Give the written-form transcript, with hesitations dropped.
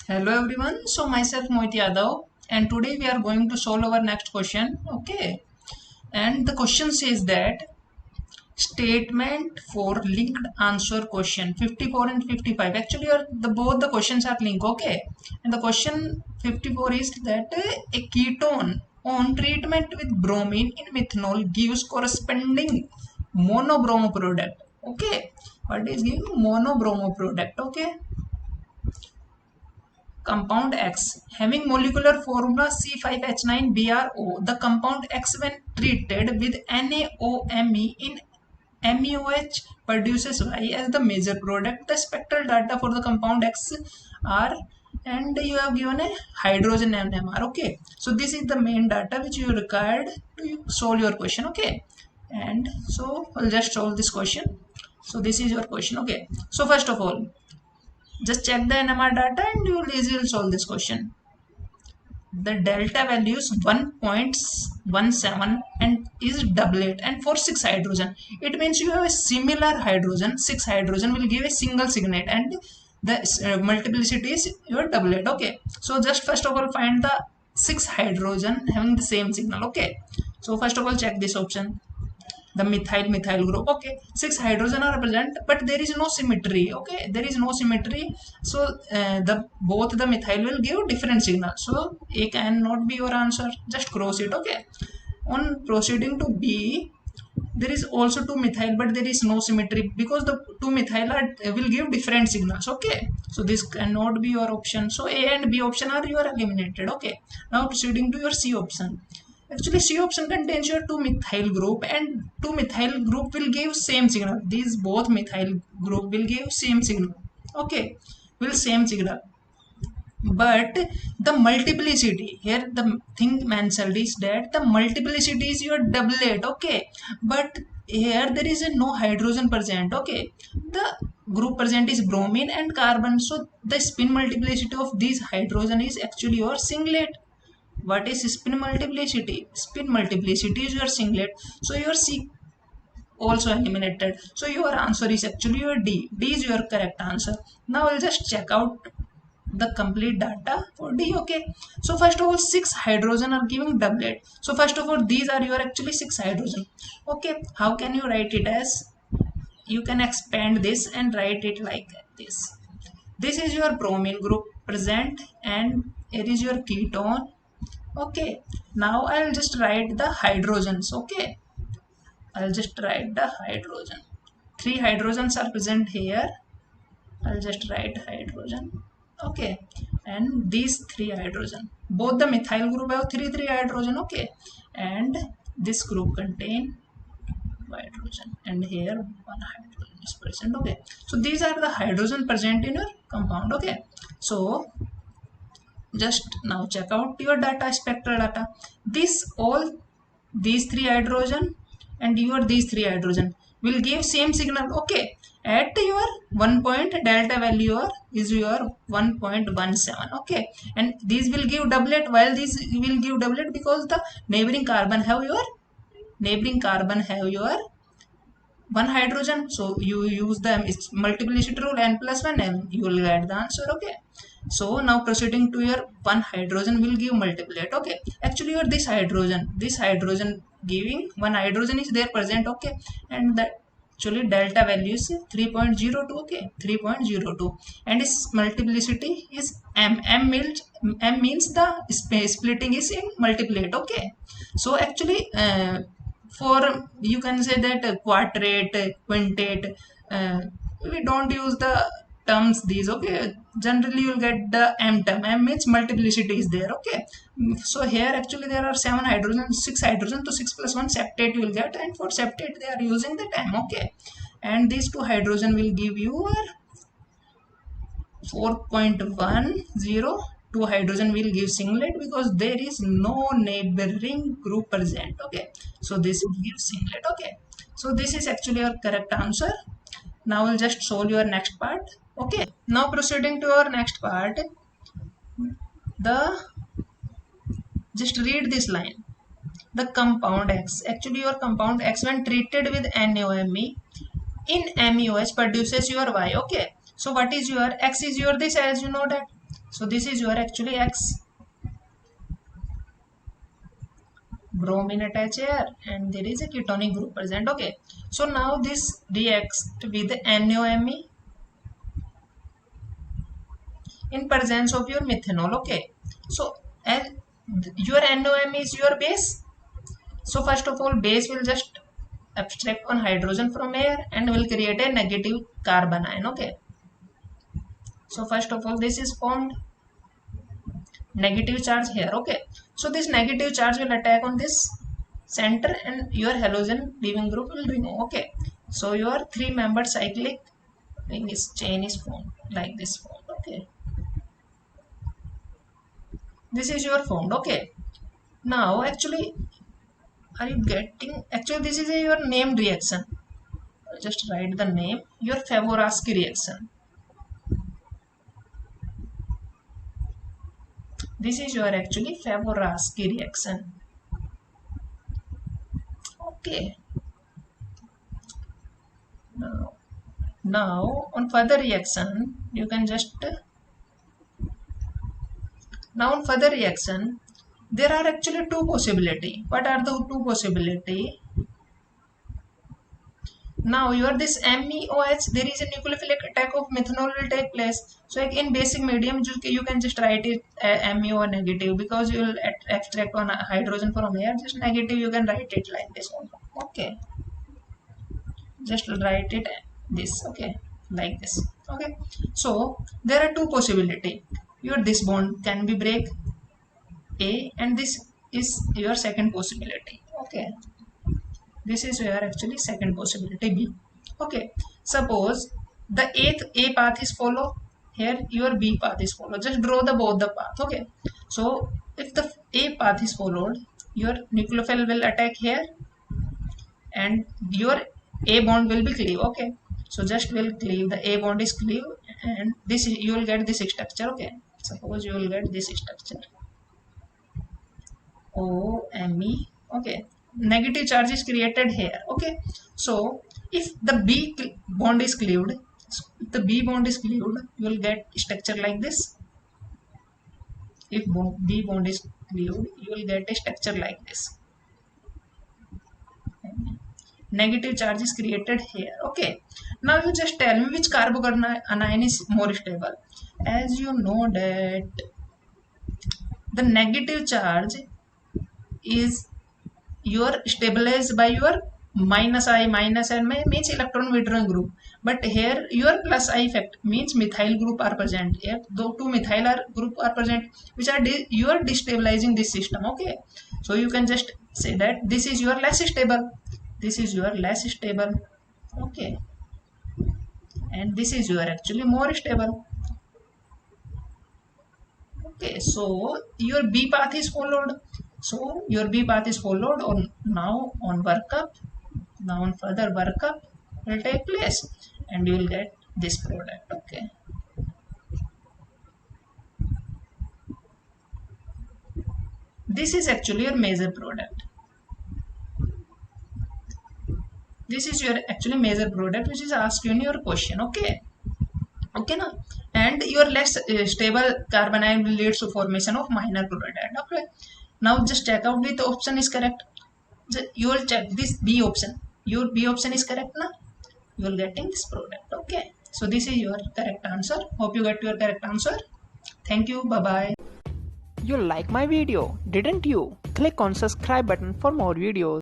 Hello everyone, so myself Mohit Yadav, and today we are going to solve our next question. Okay, and the question says that statement for linked answer question 54 and 55. Actually, the both the questions are linked. Okay, and the question 54 is that a ketone on treatment with bromine in methanol gives corresponding monobromo product. Okay, what is giving monobromo product? Okay, compound X having molecular formula C5H9BrO. The compound X when treated with NaOMe in MeOH produces Y as the major product. The spectral data for the compound X are, and you have given a hydrogen NMR. Okay, so this is the main data which you required to solve your question. Okay, and so I'll just solve this question. So this is your question. Okay, so first of all, just check the NMR data and you will easily solve this question. The delta value is 1.17 and is doublet, and for 6 hydrogen it means you have a similar hydrogen. 6 hydrogen will give a single signet and the multiplicity is your doublet. Okay, so just first of all find the 6 hydrogen having the same signal. Okay, so first of all check this option, the methyl group. Okay, 6 hydrogen are present but there is no symmetry. Okay, there is no symmetry, so the both the methyl will give different signal, so A cannot be your answer. Just cross it. Okay, on proceeding to B, there is also 2 methyl but there is no symmetry because the 2 methyl are, will give different signals. Okay, so this cannot be your option, so A and B option are you are eliminated. Okay, now proceeding to your C option. Actually, C option contains your 2 methyl group and 2 methyl group will give same signal. These both methyl group will give same signal. Okay, will same signal. But the multiplicity here, the thing mentioned is that the multiplicity is your doublet. Okay, but here there is a no hydrogen present. Okay, the group present is bromine and carbon, so the spin multiplicity of these hydrogen is actually your singlet. What is spin multiplicity? Spin multiplicity is your singlet, so your C also eliminated, so your answer is actually your D is your correct answer. Now I'll just check out the complete data for D. Okay, so first of all 6 hydrogen are giving doublet, so first of all these are your actually 6 hydrogen. Okay, how can you write it as, you can expand this and write it like this. This is your bromine group present and here is your ketone. Okay, now I'll just write the hydrogens. Okay, I'll just write the hydrogen. 3 hydrogens are present here. I'll just write hydrogen. Okay, and these 3 hydrogen, both the methyl group have 3 hydrogen. Okay, and this group contain hydrogen and here 1 hydrogen is present. Okay, so these are the hydrogen present in your compound. Okay, so just now check out your data, spectral data. This all these 3 hydrogen and your these 3 hydrogen will give same signal. Okay, at your 1 point delta value is your 1.17. Okay, and these will give doublet, while these will give doublet because the neighboring carbon have your one hydrogen, so you use the multiplicity rule, n plus 1 and you will get the answer. Okay, so now proceeding to your one hydrogen will give multiplet. Okay, actually your this hydrogen giving one hydrogen is there present. Okay, and that actually delta value is 3.02. Okay, 3.02 and its multiplicity is m means the splitting is in multiplet. Okay, so actually for you can say that quadrate, quintate, we don't use the terms these. Okay, generally you'll get the m term. M means multiplicity is there. Okay, so here actually there are 7 hydrogen, 6 hydrogen, to 6 plus 1 septate you will get, and for septate they are using that m. Okay, and these 2 hydrogen will give you 4.10. 2 hydrogen will give singlet because there is no neighboring group present. Okay, so this will give singlet. Okay, so this is actually your correct answer. Now we'll just solve your next part. Okay, now proceeding to our next part, the just read this line. The compound X, actually your compound X when treated with NaOMe in MEOH produces your Y. Okay, so what is your X is your this, as you know that So this is your actually X. Bromine attach here and there is a ketonic group present. Okay, so now this reacts with NOMe in presence of your methanol. Okay, so as your NOMe is your base, so first of all base will just abstract one hydrogen from air and will create a negative carbon ion. Okay, so first of all this is formed, negative charge here. Okay, so this negative charge will attack on this center and your halogen leaving group will remove. Okay, so your three membered cyclic ring is chain is formed like this formed. Okay, this is your formed. Okay, now actually are you getting, actually this is your named reaction. Just write the name, your Favorsky reaction. This is your actually Favorsky reaction. Okay, now on further reaction you can just, now on further reaction there are actually two possibility. What are the two possibility? Now your this MEOH, there is a nucleophilic attack of methanol will take place. So like in basic medium you can just write it MEO negative, because you will extract one hydrogen from here, just negative you can write it like this one. Okay, just write it this. Okay, like this. Okay, so there are two possibility. Your this bond can be break A and this is your second possibility. Okay, this is your actually second possibility B. Okay, suppose the A path is follow, here your B path is follow, just draw the both the path. Okay, so if the A path is followed, your nucleophile will attack here and your A bond will be cleave. Okay, so just will cleave, the A bond is cleave and this you will get this structure. Okay, suppose you will get this structure OMe. Okay, negative charge is created here. Okay, so if the B bond is cleaved, if the B bond is cleaved, you will get structure like this. If B bond is cleaved, you will get a structure like this. Negative charge is created here. Okay, now you just tell me which carbanion is more stable. As you know that the negative charge is your stabilized by your minus I minus N means electron withdrawing group, but here your plus I effect means methyl group are present here. Though two methyl group are present which are you are destabilizing this system. Okay, so you can just say that this is your less stable, this is your less stable. Okay, and this is your actually more stable. Okay, so your B path is followed. So your B path is followed on now on workup. Now on further workup will take place and you will get this product. Okay. This is actually your major product. This is your actually major product which is asked you in your question. Okay. Okay now, and your less stable carbanion will lead to formation of minor product. Okay, now just check out which option is correct. You will check this B option, your B option is correct now, you will getting this product. Okay, so this is your correct answer. Hope you get your correct answer. Thank you, bye bye. You like my video, didn't you? Click on subscribe button for more videos.